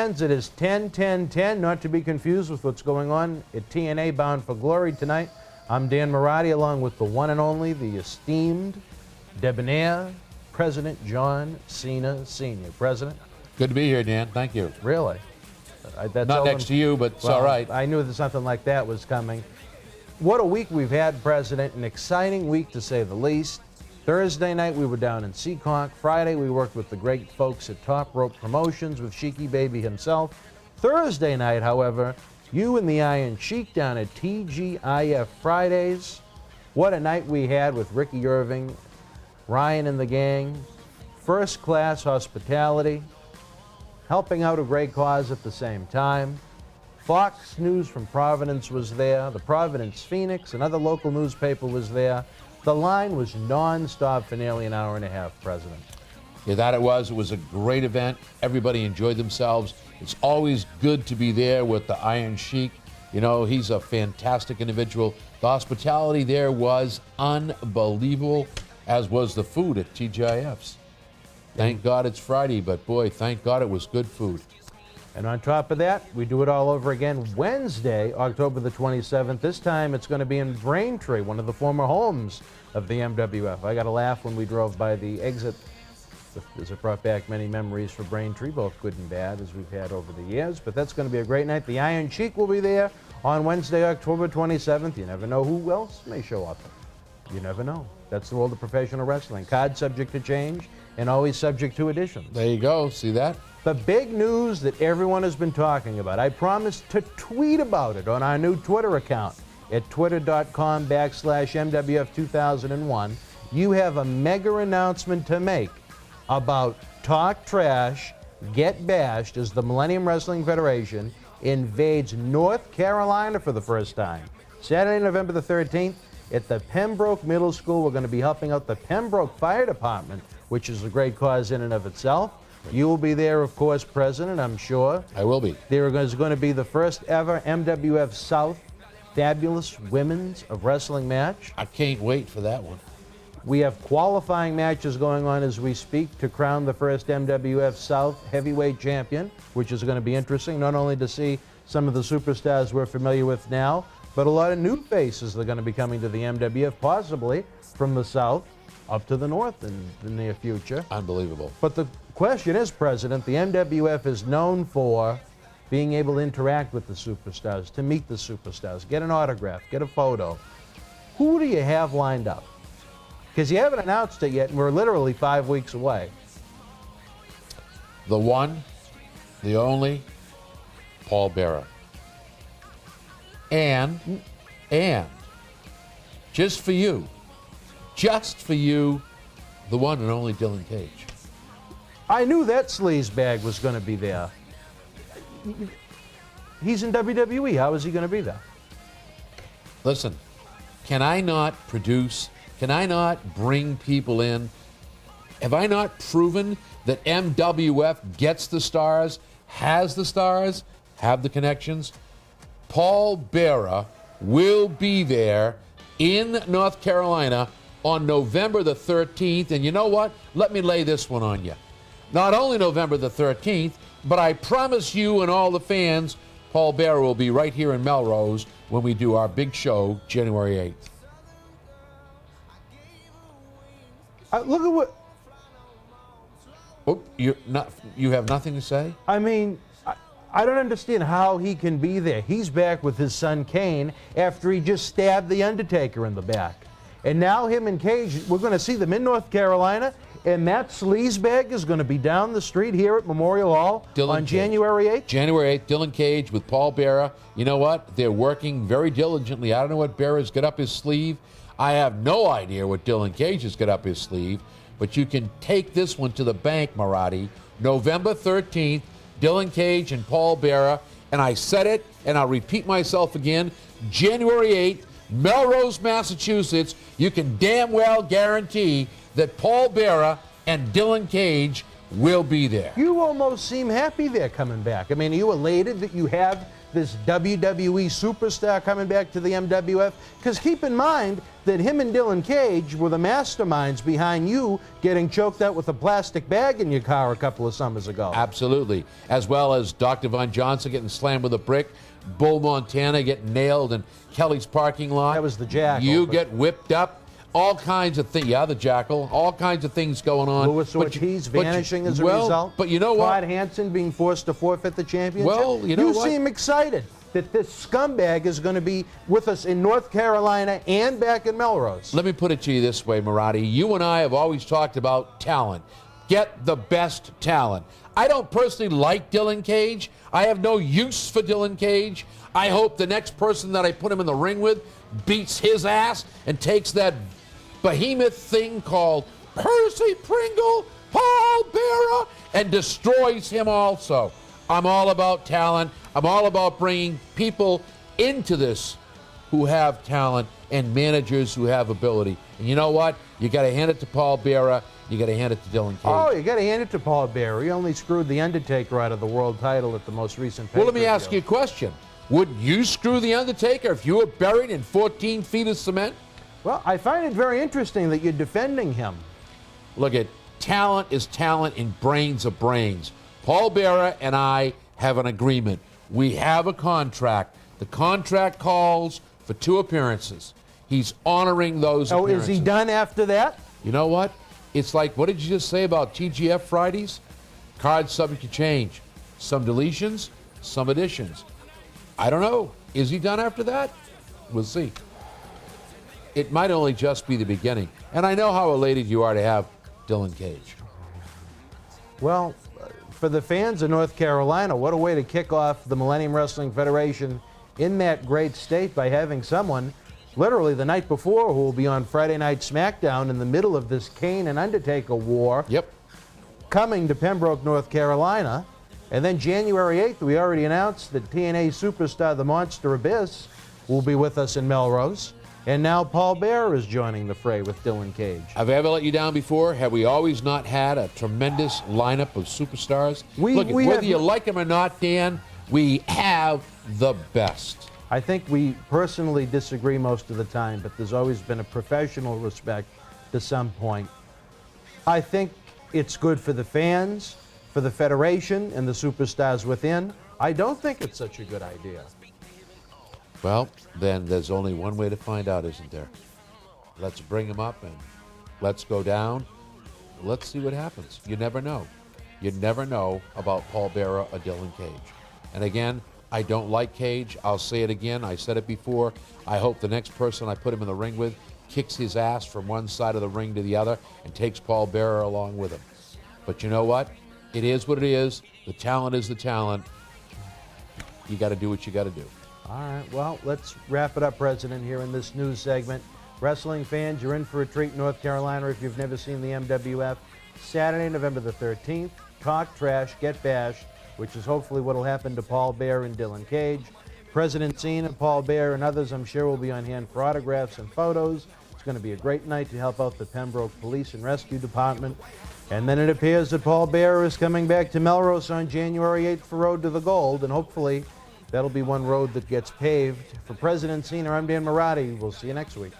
It is 10-10-10, not to be confused with what's going on at TNA Bound for Glory tonight. I'm Dan Marotti, along with the one and only, the esteemed, debonair President John Cena Sr. President. Good to be here, Dan. Thank you. Really? That's not next to you, but it's all right. I knew that something like that was coming. What a week we've had, President. An exciting week, to say the least. Thursday night, we were down in Seekonk. Friday, we worked with the great folks at Top Rope Promotions with Sheiky Baby himself. Thursday night, however, you and the Iron Sheik down at TGIF Fridays. What a night we had with Ricky Irving, Ryan and the gang. First-class hospitality, helping out a great cause at the same time. Fox News from Providence was there. The Providence Phoenix, another local newspaper, was there. The line was non-stop for nearly an hour and a half, President. Yeah, that it was. It was a great event. Everybody enjoyed themselves. It's always good to be there with the Iron Sheik. You know, he's a fantastic individual. The hospitality there was unbelievable, as was the food at TGIF's. Thank God it's Friday, but boy, thank God it was good food. And on top of that, we do it all over again Wednesday, October the 27th. This time it's going to be in Braintree, one of the former homes of the MWF. I got a laugh when we drove by the exit, as it brought back many memories for Braintree, both good and bad, as we've had over the years. But that's going to be a great night. The Iron Sheik will be there on Wednesday, October 27th. You never know who else may show up. You never know. That's the world of professional wrestling. Card subject to change and always subject to additions. There you go. See that? The big news that everyone has been talking about, I promised to tweet about it on our new Twitter account at twitter.com/MWF2001. You have a mega announcement to make about Talk Trash, Get Bashed as the Millennium Wrestling Federation invades North Carolina for the first time. Saturday, November the 13th at the Pembroke Middle School. We're going to be helping out the Pembroke Fire Department, which is a great cause in and of itself. You will be there, of course, President, I'm sure. I will be. There is going to be the first ever MWF South Fabulous Women's of Wrestling match. I can't wait for that one. We have qualifying matches going on as we speak to crown the first MWF South Heavyweight Champion, which is going to be interesting, not only to see some of the superstars we're familiar with now, but a lot of new faces that are going to be coming to the MWF, possibly from the South up to the North in the near future. Unbelievable. But the question is, President, the MWF is known for being able to interact with the superstars, to meet the superstars, get an autograph, get a photo. Who do you have lined up? Because you haven't announced it yet, and we're literally 5 weeks away. The one, the only, Paul Bearer. And, just for you, the one and only Dylan Cage. I knew that sleazebag was going to be there. He's in WWE. How is he going to be there? Listen, can I not bring people in? Have I not proven that MWF gets the stars, has the stars, have the connections? Paul Bearer will be there in North Carolina on November the 13th. And you know what? Let me lay this one on you. Not only November the 13th, but I promise you and all the fans, Paul Bearer will be right here in Melrose when we do our big show, January 8th. Look at what... Oh, you have nothing to say? I mean, I don't understand how he can be there. He's back with his son Kane after he just stabbed The Undertaker in the back. And now him and Cage, we're going to see them in North Carolina, and that sleazebag is going to be down the street here at Memorial Hall on January 8th? January 8th, Dylan Cage with Paul Bearer. You know what? They're working very diligently. I don't know what Bearer's got up his sleeve. I have no idea what Dylan Cage has got up his sleeve, but you can take this one to the bank, Marotti. November 13th, Dylan Cage and Paul Bearer, and I said it, and I'll repeat myself again, January 8th, Melrose, Massachusetts. You can damn well guarantee that Paul Bearer and Dylan Cage will be there. You almost seem happy they're coming back. I mean, are you elated that you have this WWE superstar coming back to the MWF? Because keep in mind that him and Dylan Cage were the masterminds behind you getting choked out with a plastic bag in your car a couple of summers ago. Absolutely. As well as Dr. Von Johnson getting slammed with a brick, Bull Montana getting nailed in Kelly's parking lot. That was the Jackal. You get whipped up. All kinds of things. Yeah, the Jackal. All kinds of things going on. Louis Ortiz vanishing as a result. But you know what? Todd Hansen being forced to forfeit the championship. Well, you know what? You seem excited that this scumbag is going to be with us in North Carolina and back in Melrose. Let me put it to you this way, Marati. You and I have always talked about talent. Get the best talent. I don't personally like Dylan Cage. I have no use for Dylan Cage. I hope the next person that I put him in the ring with beats his ass and takes that behemoth thing called Percy Pringle, Paul Bearer, and destroys him also. I'm all about talent. I'm all about bringing people into this who have talent and managers who have ability. And you know what? You got to hand it to Paul Bearer. You got to hand it to Dylan Cage. Oh, you got to hand it to Paul Bearer. He only screwed The Undertaker out of the world title at the most recent pay-per-view. Well, let me ask you a question. Would you screw The Undertaker if you were buried in 14 feet of cement? Well, I find it very interesting that you're defending him. Look, at talent is talent and brains are brains. Paul Bearer and I have an agreement. We have a contract. The contract calls for 2 appearances. He's honoring those appearances. Oh, is he done after that? You know what? It's like, what did you just say about TGF Fridays? Cards subject to change. Some deletions, some additions. I don't know. Is he done after that? We'll see. It might only just be the beginning. And I know how elated you are to have Dylan Cage. Well, for the fans of North Carolina, what a way to kick off the Millennium Wrestling Federation in that great state by having someone literally the night before who will be on Friday Night SmackDown in the middle of this Kane and Undertaker war. Yep. Coming to Pembroke, North Carolina. And then January 8th, we already announced that TNA superstar The Monster Abyss will be with us in Melrose. And now Paul Bearer is joining the fray with Dylan Cage. Have I ever let you down before? Have we always not had a tremendous lineup of superstars? Look, whether you like them or not, Dan, we have the best. I think we personally disagree most of the time, but there's always been a professional respect to some point. I think it's good for the fans, for the Federation, and the superstars within. I don't think it's such a good idea. Well, then there's only one way to find out, isn't there? Let's bring him up and let's go down. Let's see what happens. You never know. You never know about Paul Bearer or Dylan Cage. And again, I don't like Cage. I'll say it again. I said it before. I hope the next person I put him in the ring with kicks his ass from one side of the ring to the other and takes Paul Bearer along with him. But you know what? It is what it is. The talent is the talent. You got to do what you got to do. All right, well, let's wrap it up, President, here in this news segment. Wrestling fans, you're in for a treat in North Carolina if you've never seen the MWF. Saturday, November the 13th, Talk Trash, Get Bashed, which is hopefully what will happen to Paul Bearer and Dylan Cage. President Cena, Paul Bearer, and others, I'm sure, will be on hand for autographs and photos. It's going to be a great night to help out the Pembroke Police and Rescue Department. And then it appears that Paul Bearer is coming back to Melrose on January 8th for Road to the Gold, and hopefully that'll be one road that gets paved. For President Cena, I'm Dan Marotti. We'll see you next week.